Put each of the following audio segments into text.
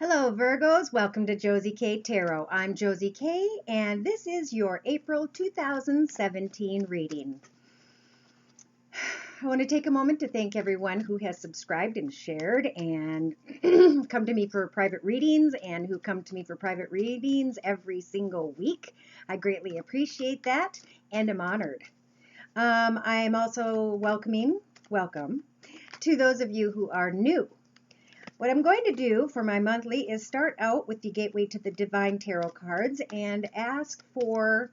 Hello Virgos, welcome to Josie K Tarot. I'm Josie K and this is your April 2017 reading. I want to take a moment to thank everyone who has subscribed and shared and come to me for private readings and who come to me for private readings every single week. I greatly appreciate that and am honored. I'm also welcome to those of you who are new. What I'm going to do for my monthly is start out with the Gateway to the Divine Tarot cards and ask for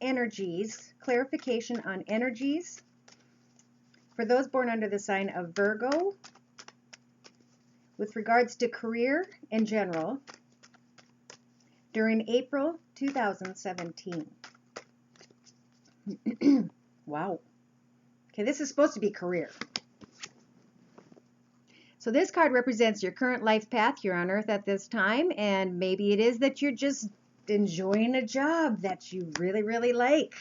energies, clarification on energies for those born under the sign of Virgo with regards to career in general during April 2017. Wow. Okay, this is supposed to be career. So this card represents your current life path. You're on Earth at this time, and maybe it is that you're just enjoying a job that you really like.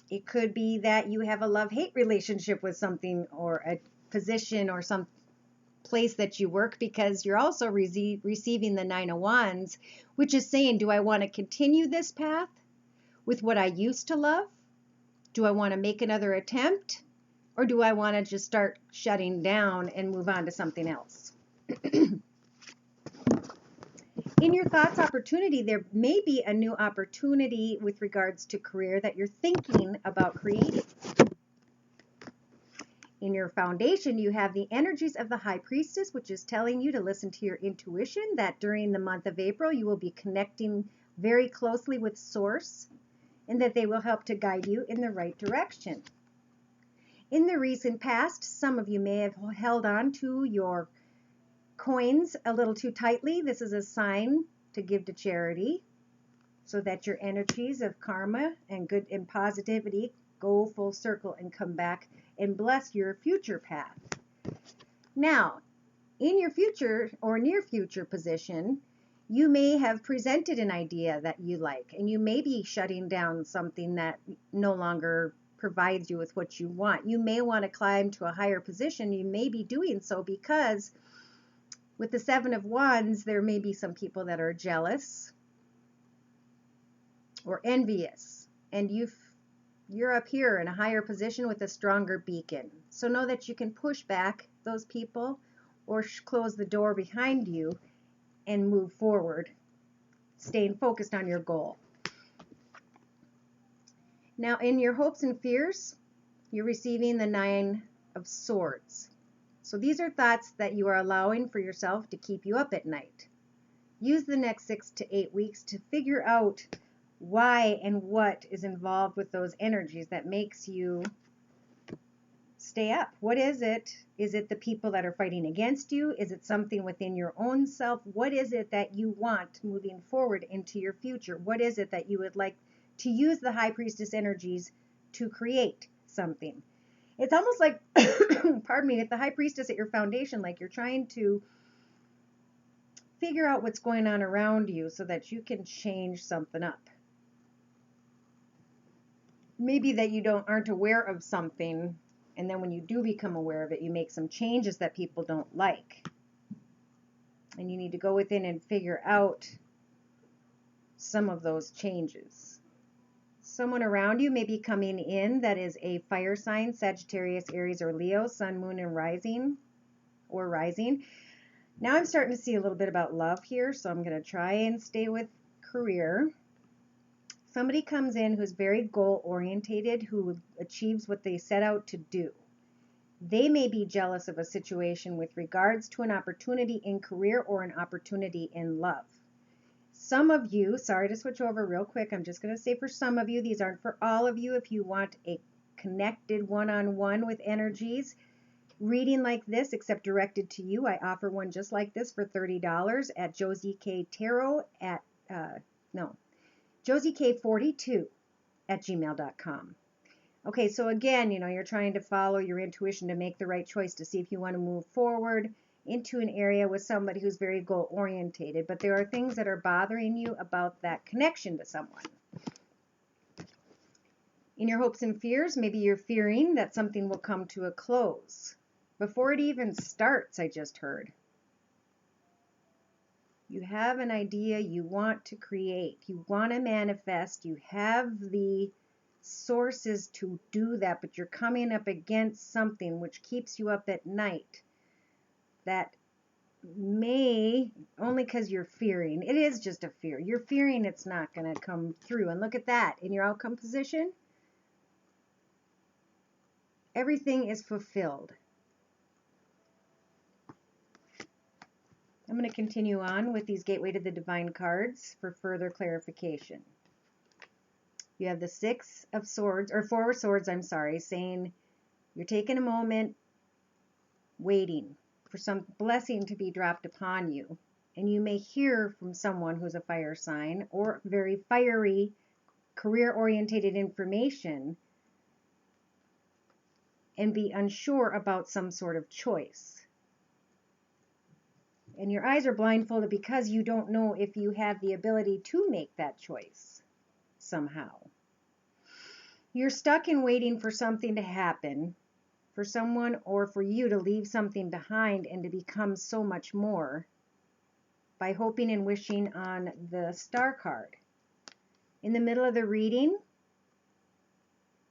It could be that you have a love-hate relationship with something or a position or some place that you work, because you're also receiving the Nine of Wands, which is saying, do I want to continue this path with what I used to love? Do I want to make another attempt? Or do I want to just start shutting down and move on to something else? In your thoughts opportunity, there may be a new opportunity with regards to career that you're thinking about creating. In your foundation, you have the energies of the High Priestess, which is telling you to listen to your intuition, that during the month of April, you will be connecting very closely with Source, and that they will help to guide you in the right direction. In the recent past, some of you may have held on to your coins a little too tightly. This is a sign to give to charity so that your energies of karma and good and positivity go full circle and come back and bless your future path. Now, in your future or near future position, you may have presented an idea that you like, and you may be shutting down something that no longer provides you with what you want. You may want to climb to a higher position. You may be doing so because with the Seven of Wands, there may be some people that are jealous or envious, and you're up here in a higher position with a stronger beacon. So know that you can push back those people or close the door behind you and move forward, staying focused on your goal. Now, in your hopes and fears, you're receiving the Nine of Swords. So these are thoughts that you are allowing for yourself to keep you up at night. Use the next 6 to 8 weeks to figure out why and what is involved with those energies that makes you stay up. What is it? Is it the people that are fighting against you? Is it something within your own self? What is it that you want moving forward into your future? What is it that you would like to use the High Priestess energies to create something? It's almost like, pardon me, at the High Priestess at your foundation, like you're trying to figure out what's going on around you so that you can change something up. Maybe that you aren't aware of something, and then when you do become aware of it, you make some changes that people don't like. And you need to go within and figure out some of those changes. Someone around you may be coming in that is a fire sign, Sagittarius, Aries, or Leo, Sun, Moon, and rising. Now I'm starting to see a little bit about love here, so I'm going to try and stay with career. Somebody comes in who's very goal-orientated, who achieves what they set out to do. They may be jealous of a situation with regards to an opportunity in career or an opportunity in love. Some of you, sorry to switch over real quick, I'm just going to say for some of you, these aren't for all of you. If you want a connected one-on-one with energies, reading like this, except directed to you, I offer one just like this for $30 at Josie K Tarot at, Josie K42 at gmail.com. Okay, so again, you're trying to follow your intuition to make the right choice to see if you want to move forward into an area with somebody who's very goal orientated, but there are things that are bothering you about that connection to someone. In your hopes and fears, maybe you're fearing that something will come to a close before it even starts, I just heard. You have an idea you want to create. You want to manifest. You have the sources to do that, but you're coming up against something which keeps you up at night. That may, only because you're fearing. It is just a fear. You're fearing it's not going to come through. And look at that. In your outcome position, everything is fulfilled. I'm going to continue on with these Gateway to the Divine cards for further clarification. You have the Six of Swords, or Four of Swords, I'm sorry, saying you're taking a moment, waiting for some blessing to be dropped upon you. And you may hear from someone who's a fire sign or very fiery, career-orientated information and be unsure about some sort of choice. And your eyes are blindfolded because you don't know if you have the ability to make that choice somehow. You're stuck in waiting for something to happen, for someone or for you to leave something behind and to become so much more by hoping and wishing on the Star card. In the middle of the reading,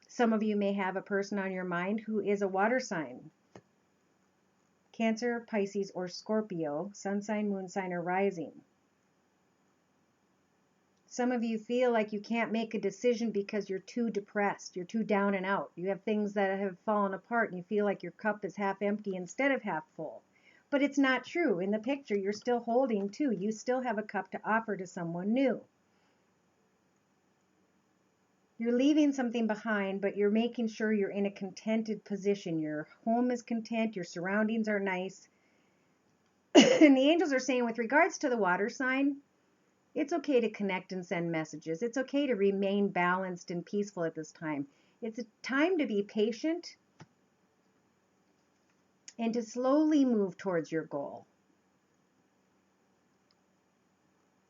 some of you may have a person on your mind who is a water sign. Cancer, Pisces, or Scorpio, sun sign, moon sign, or rising. Some of you feel like you can't make a decision because you're too depressed, you're too down and out. You have things that have fallen apart and you feel like your cup is half empty instead of half full. But it's not true. In the picture, you're still holding two. You still have a cup to offer to someone new. You're leaving something behind, but you're making sure you're in a contented position. Your home is content, your surroundings are nice. And the angels are saying with regards to the water sign, it's okay to connect and send messages. It's okay to remain balanced and peaceful at this time. It's a time to be patient and to slowly move towards your goal.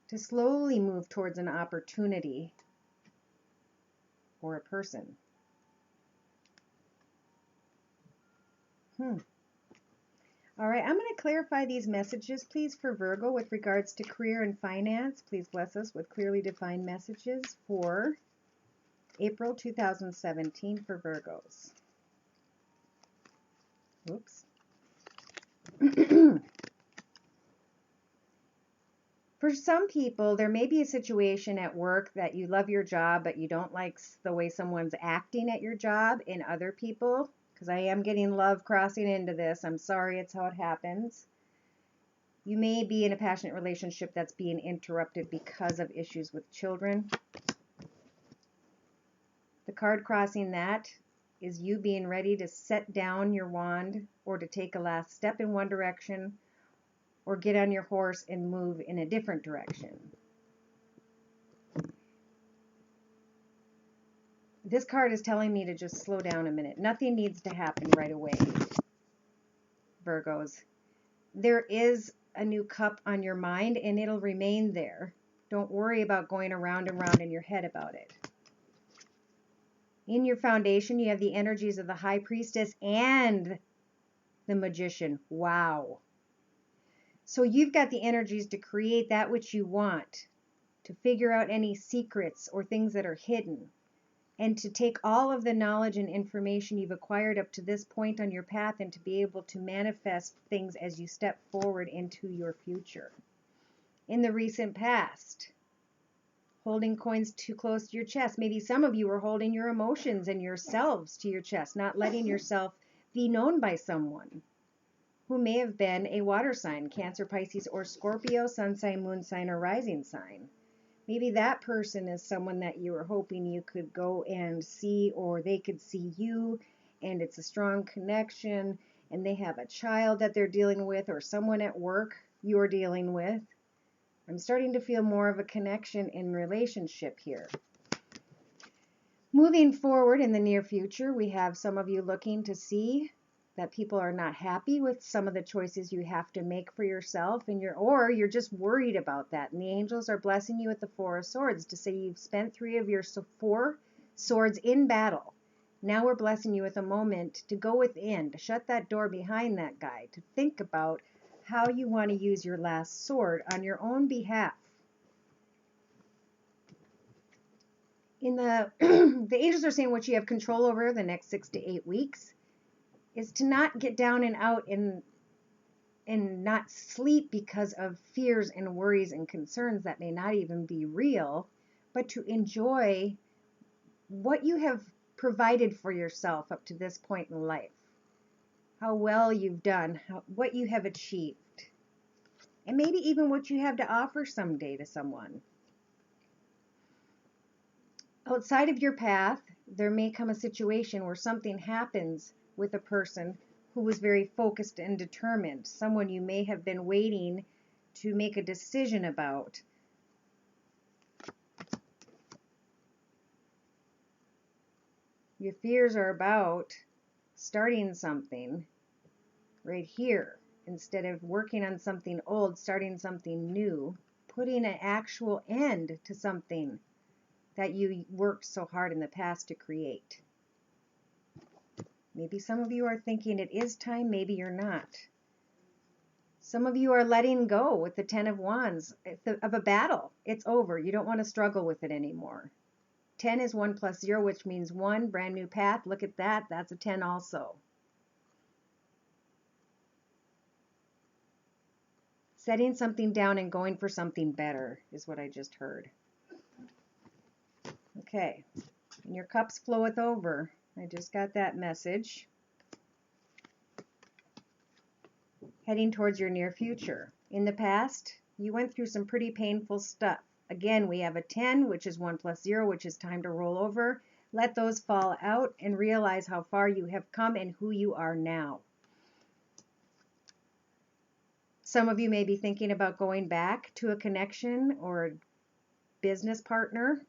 To slowly move towards an opportunity or a person. All right, I'm going to clarify these messages, please, for Virgo with regards to career and finance. Please bless us with clearly defined messages for April 2017 for Virgos. Oops. For some people, there may be a situation at work that you love your job, but you don't like the way someone's acting at your job. In other people, because I am getting love crossing into this, I'm sorry, it's how it happens. You may be in a passionate relationship that's being interrupted because of issues with children. The card crossing that is you being ready to set down your wand or to take a last step in one direction or get on your horse and move in a different direction. This card is telling me to just slow down a minute. Nothing needs to happen right away, Virgos. There is a new cup on your mind and it'll remain there. Don't worry about going around and round in your head about it. In your foundation, you have the energies of the High Priestess and the Magician. Wow. So you've got the energies to create that which you want, to figure out any secrets or things that are hidden, and to take all of the knowledge and information you've acquired up to this point on your path and to be able to manifest things as you step forward into your future. In the recent past, holding coins too close to your chest. Maybe some of you are holding your emotions and yourselves to your chest, not letting yourself be known by someone who may have been a water sign, Cancer, Pisces, or Scorpio, sun sign, moon sign, or rising sign. Maybe that person is someone that you were hoping you could go and see, or they could see you, and it's a strong connection, and they have a child that they're dealing with, or someone at work you're dealing with. I'm starting to feel more of a connection in relationship here. Moving forward in the near future, we have some of you looking to see that people are not happy with some of the choices you have to make for yourself, and you're just worried about that. And the angels are blessing you with the Four of Swords to say you've spent 3 of your 4 swords in battle. Now we're blessing you with a moment to go within, to shut that door behind that guy, to think about how you want to use your last sword on your own behalf. In the the angels are saying what you have control over the next 6 to 8 weeks is to not get down and out and not sleep because of fears and worries and concerns that may not even be real, but to enjoy what you have provided for yourself up to this point in life, how well you've done, what you have achieved, and maybe even what you have to offer someday to someone. Outside of your path, there may come a situation where something happens with a person who was very focused and determined, someone you may have been waiting to make a decision about. Your fears are about starting something right here. Instead of working on something old, starting something new, putting an actual end to something that you worked so hard in the past to create. Maybe some of you are thinking it is time, maybe you're not. Some of you are letting go with the Ten of Wands of a battle. It's over. You don't want to struggle with it anymore. 10 is 1 plus 0, which means 1, brand new path. Look at that. That's a 10 also. Setting something down and going for something better is what I just heard. Okay. And your cups floweth over. I just got that message. Heading towards your near future. In the past, you went through some pretty painful stuff. Again, we have a 10, which is 1 plus 0, which is time to roll over. Let those fall out and realize how far you have come and who you are now. Some of you may be thinking about going back to a connection or a business partner,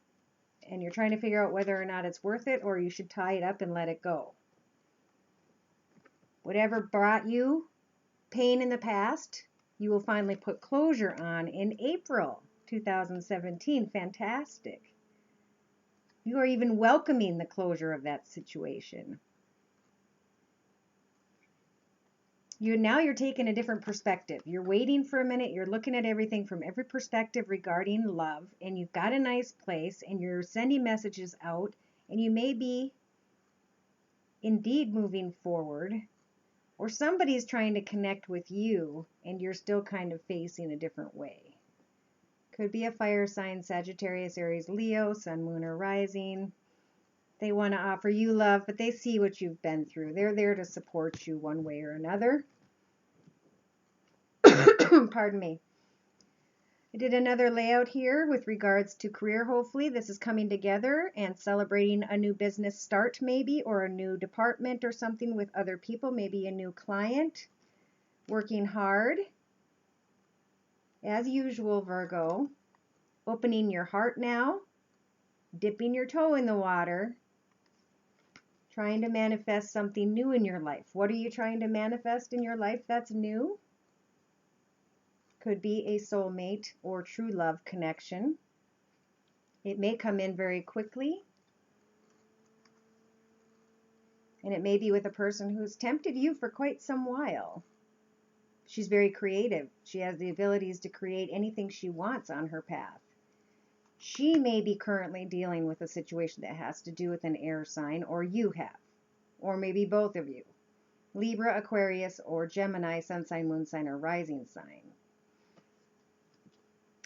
and you're trying to figure out whether or not it's worth it or you should tie it up and let it go. Whatever brought you pain in the past, you will finally put closure on in April 2017. Fantastic. You are even welcoming the closure of that situation. Now you're taking a different perspective. You're waiting for a minute. You're looking at everything from every perspective regarding love, and you've got a nice place, and you're sending messages out, and you may be indeed moving forward, or somebody's trying to connect with you, and you're still kind of facing a different way. Could be a fire sign, Sagittarius, Aries, Leo, Sun, Moon, or Rising. They want to offer you love, but they see what you've been through. They're there to support you one way or another. Pardon me. I did another layout here with regards to career. Hopefully this is coming together and celebrating a new business start maybe, or a new department or something with other people, maybe a new client. Working hard. As usual, Virgo. Opening your heart now. Dipping your toe in the water. Trying to manifest something new in your life. What are you trying to manifest in your life that's new? Could be a soulmate or true love connection. It may come in very quickly. And it may be with a person who's tempted you for quite some while. She's very creative. She has the abilities to create anything she wants on her path. She may be currently dealing with a situation that has to do with an air sign, or you have. Or maybe both of you. Libra, Aquarius, or Gemini, sun sign, moon sign, or rising sign.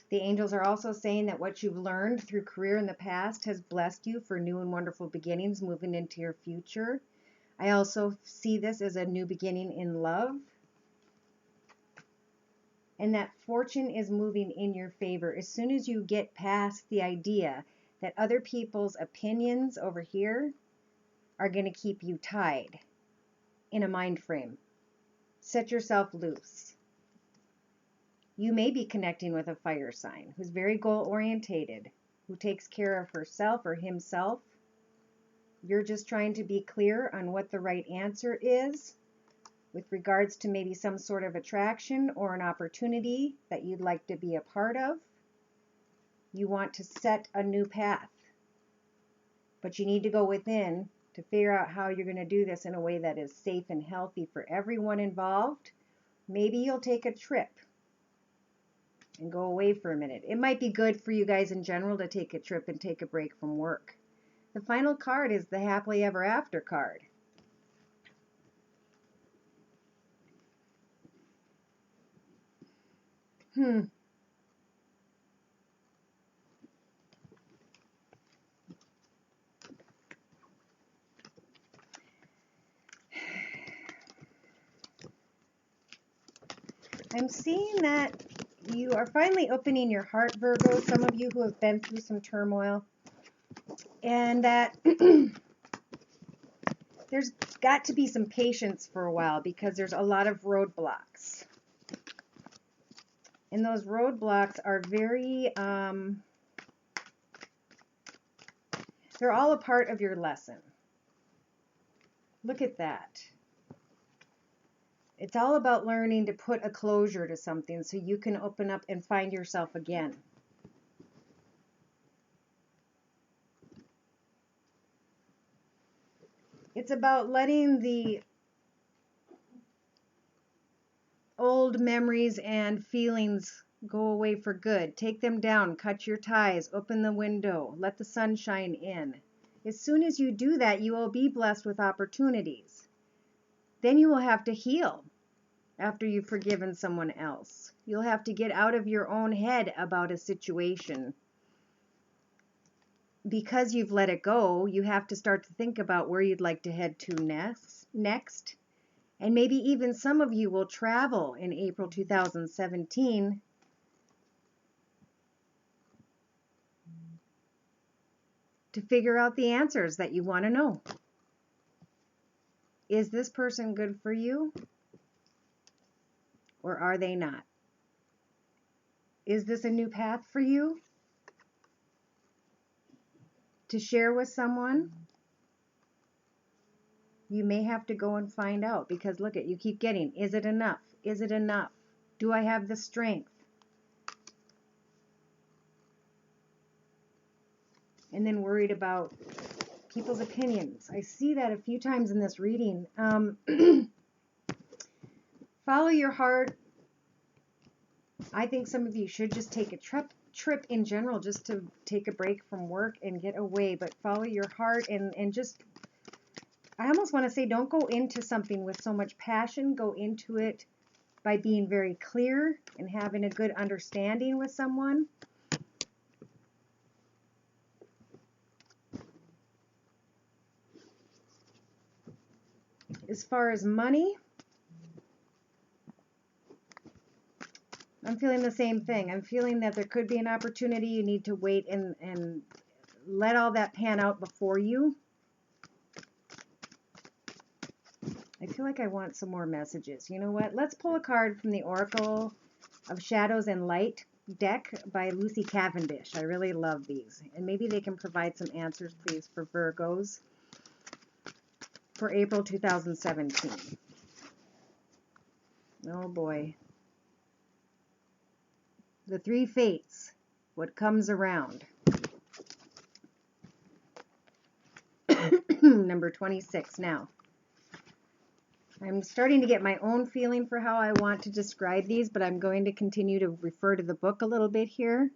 The angels are also saying that what you've learned through career in the past has blessed you for new and wonderful beginnings moving into your future. I also see this as a new beginning in love. And that fortune is moving in your favor as soon as you get past the idea that other people's opinions over here are going to keep you tied in a mind frame. Set yourself loose. You may be connecting with a fire sign who's very goal-orientated, who takes care of herself or himself. You're just trying to be clear on what the right answer is with regards to maybe some sort of attraction or an opportunity that you'd like to be a part of. You want to set a new path, but you need to go within to figure out how you're going to do this in a way that is safe and healthy for everyone involved, Maybe you'll take a trip and go away for a minute. It might be good for you guys in general to take a trip and take a break from work. The final card is the happily ever after card. I'm seeing that you are finally opening your heart, Virgo, some of you who have been through some turmoil, and that there's got to be some patience for a while because there's a lot of roadblocks. And those roadblocks are very, they're all a part of your lesson. Look at that. It's all about learning to put a closure to something so you can open up and find yourself again. It's about letting the old memories and feelings go away for good. Take them down, cut your ties, open the window, let the sun shine in. As soon as you do that, you will be blessed with opportunities. Then you will have to heal after you've forgiven someone else. You'll have to get out of your own head about a situation. Because you've let it go, you have to start to think about where you'd like to head to next. And maybe even some of you will travel in April 2017 to figure out the answers that you want to know. Is this person good for you? Or are they not? Is this a new path for you to share with someone? You may have to go and find out, because look at, you keep getting, is it enough? Is it enough? Do I have the strength? And then worried about people's opinions. I see that a few times in this reading. Follow your heart. I think some of you should just take a trip in general, just to take a break from work and get away, but follow your heart and just, I almost want to say, don't go into something with so much passion. Go into it by being very clear and having a good understanding with someone. As far as money, I'm feeling the same thing. I'm feeling that there could be an opportunity. You need to wait and let all that pan out before you. I feel like I want some more messages. You know what? Let's pull a card from the Oracle of Shadows and Light deck by Lucy Cavendish. I really love these. And maybe they can provide some answers, please, for Virgos for April 2017. Oh boy. The Three Fates. What comes around. Number 26 now. I'm starting to get my own feeling for how I want to describe these, but I'm going to continue to refer to the book a little bit here.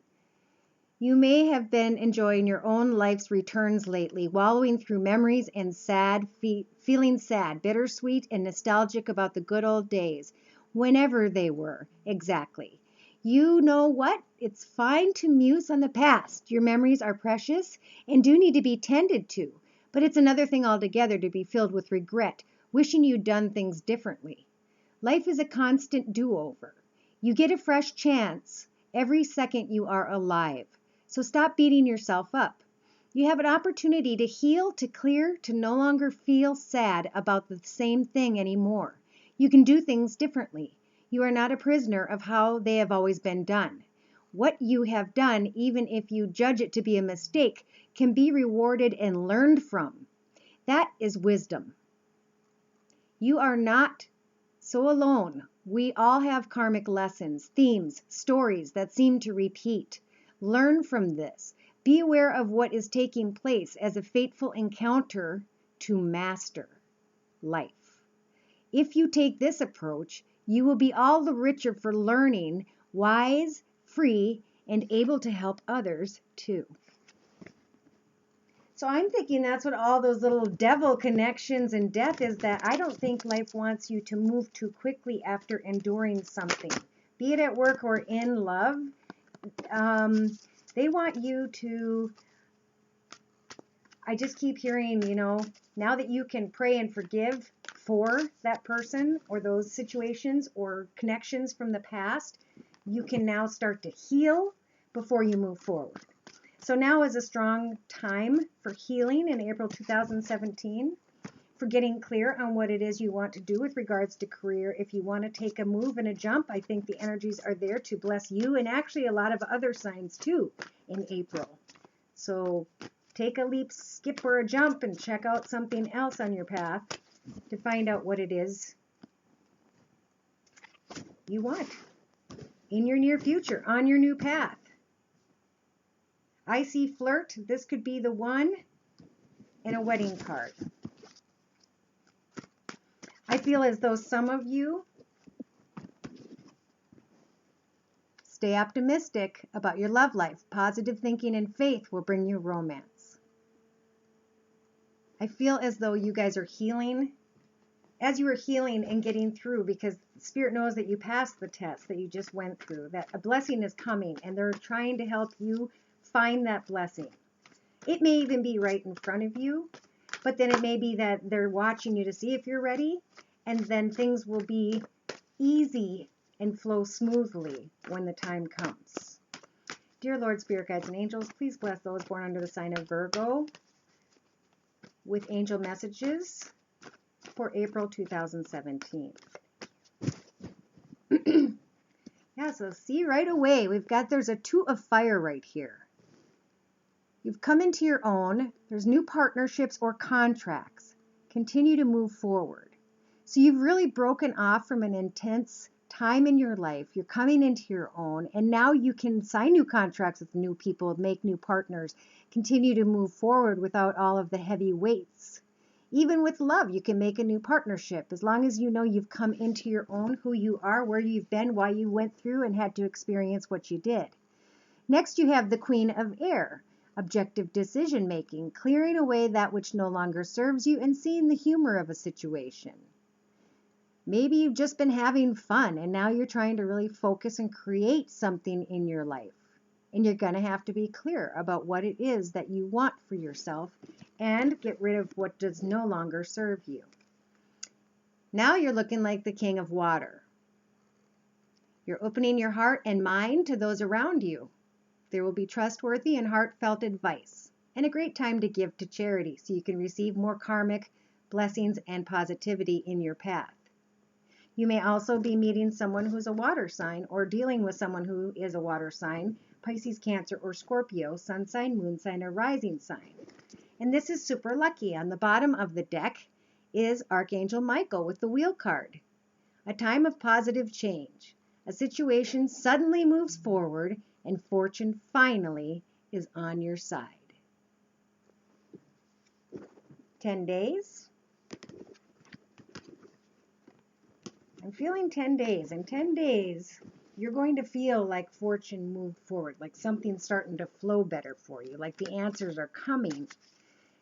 You may have been enjoying your own life's returns lately, wallowing through memories and feeling sad, bittersweet, and nostalgic about the good old days, whenever they were, exactly. You know what? It's fine to muse on the past. Your memories are precious and do need to be tended to, but it's another thing altogether to be filled with regret, wishing you'd done things differently. Life is a constant do-over. You get a fresh chance every second you are alive. So stop beating yourself up. You have an opportunity to heal, to clear, to no longer feel sad about the same thing anymore. You can do things differently. You are not a prisoner of how they have always been done. What you have done, even if you judge it to be a mistake, can be rewarded and learned from. That is wisdom. You are not so alone. We all have karmic lessons, themes, stories that seem to repeat. Learn from this. Be aware of what is taking place as a fateful encounter to master life. If you take this approach, You will be all the richer for learning, wise, free, and able to help others too. So I'm thinking that's what all those little devil connections and death is, that I don't think life wants you to move too quickly after enduring something, be it at work or in love. They want you to, I just keep hearing, now that you can pray and forgive for that person or those situations or connections from the past, you can now start to heal before you move forward. So now is a strong time for healing in April 2017, for getting clear on what it is you want to do with regards to career. If you want to take a move and a jump, I think the energies are there to bless you and actually a lot of other signs too in April. So take a leap, skip, or a jump and check out something else on your path to find out what it is you want in your near future, on your new path. I see flirt. This could be the one, and a wedding card. I feel as though some of you stay optimistic about your love life. Positive thinking and faith will bring you romance. I feel as though you guys are healing. As you are healing and getting through, because Spirit knows that you passed the test that you just went through, that a blessing is coming, and they're trying to help you find that blessing. It may even be right in front of you, but then it may be that they're watching you to see if you're ready, and then things will be easy and flow smoothly when the time comes. Dear Lord, Spirit Guides, and Angels, please bless those born under the sign of Virgo with angel messages for April 2017. Yeah, so see right away, there's a Two of Fire right here. You've come into your own. There's new partnerships or contracts. Continue to move forward. So you've really broken off from an intense time in your life. You're coming into your own, and now you can sign new contracts with new people, make new partners, continue to move forward without all of the heavy weights. Even with love, you can make a new partnership as long as you know you've come into your own, who you are, where you've been, why you went through and had to experience what you did. Next, you have the Queen of Air. Objective decision making, clearing away that which no longer serves you and seeing the humor of a situation. Maybe you've just been having fun and now you're trying to really focus and create something in your life. And you're going to have to be clear about what it is that you want for yourself and get rid of what does no longer serve you. Now you're looking like the King of Water. You're opening your heart and mind to those around you. There will be trustworthy and heartfelt advice, and a great time to give to charity so you can receive more karmic blessings and positivity in your path. You may also be meeting someone who's a water sign or dealing with someone who is a water sign, Pisces, Cancer, or Scorpio, sun sign, moon sign, or rising sign. And this is super lucky. On the bottom of the deck is Archangel Michael with the Wheel card. A time of positive change. A situation suddenly moves forward and fortune finally is on your side. 10 days. I'm feeling 10 days. In 10 days, you're going to feel like fortune moved forward, like something's starting to flow better for you, like the answers are coming.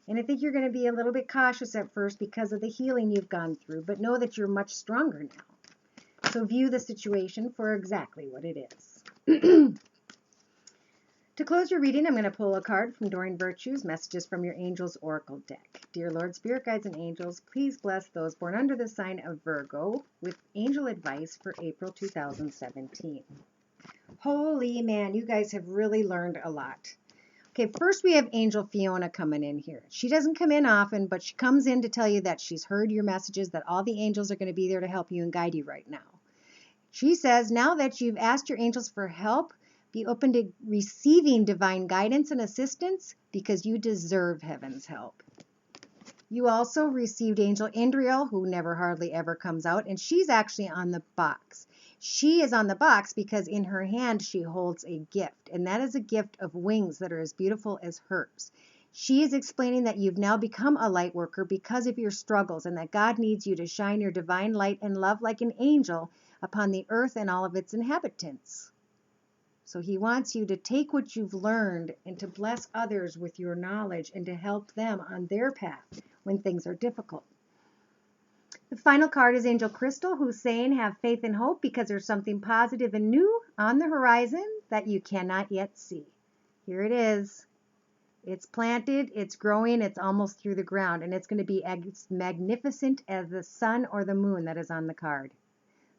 And I think you're going to be a little bit cautious at first because of the healing you've gone through, but know that you're much stronger now. So view the situation for exactly what it is. To close your reading, I'm going to pull a card from Doreen Virtue's Messages from Your Angels Oracle deck. Dear Lord, Spirit Guides, and Angels, please bless those born under the sign of Virgo with angel advice for April 2017. Holy man, you guys have really learned a lot. Okay, first we have Angel Fiona coming in here. She doesn't come in often, but she comes in to tell you that she's heard your messages, that all the angels are going to be there to help you and guide you right now. She says, now that you've asked your angels for help, be open to receiving divine guidance and assistance because you deserve heaven's help. You also received Angel Indriel, who never hardly ever comes out, and she's actually on the box. She is on the box because in her hand she holds a gift, and that is a gift of wings that are as beautiful as hers. She is explaining that you've now become a light worker because of your struggles and that God needs you to shine your divine light and love like an angel upon the earth and all of its inhabitants. So he wants you to take what you've learned and to bless others with your knowledge and to help them on their path when things are difficult. The final card is Angel Crystal, who's saying have faith and hope because there's something positive and new on the horizon that you cannot yet see. Here it is. It's planted, it's growing, it's almost through the ground, and it's going to be as magnificent as the sun or the moon that is on the card.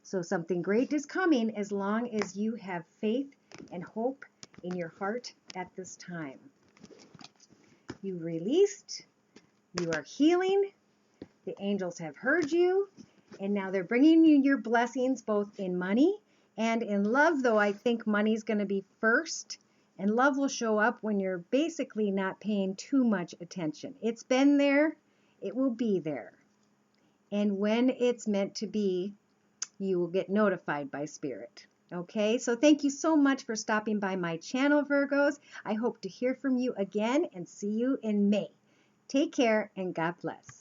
So something great is coming as long as you have faith and hope in your heart at this time. You released, you are healing, the angels have heard you, and now they're bringing you your blessings both in money and in love, though I think money's going to be first, and love will show up when you're basically not paying too much attention. It's been there, it will be there, and when it's meant to be, you will get notified by Spirit. Okay, so thank you so much for stopping by my channel, Virgos. I hope to hear from you again and see you in May. Take care and God bless.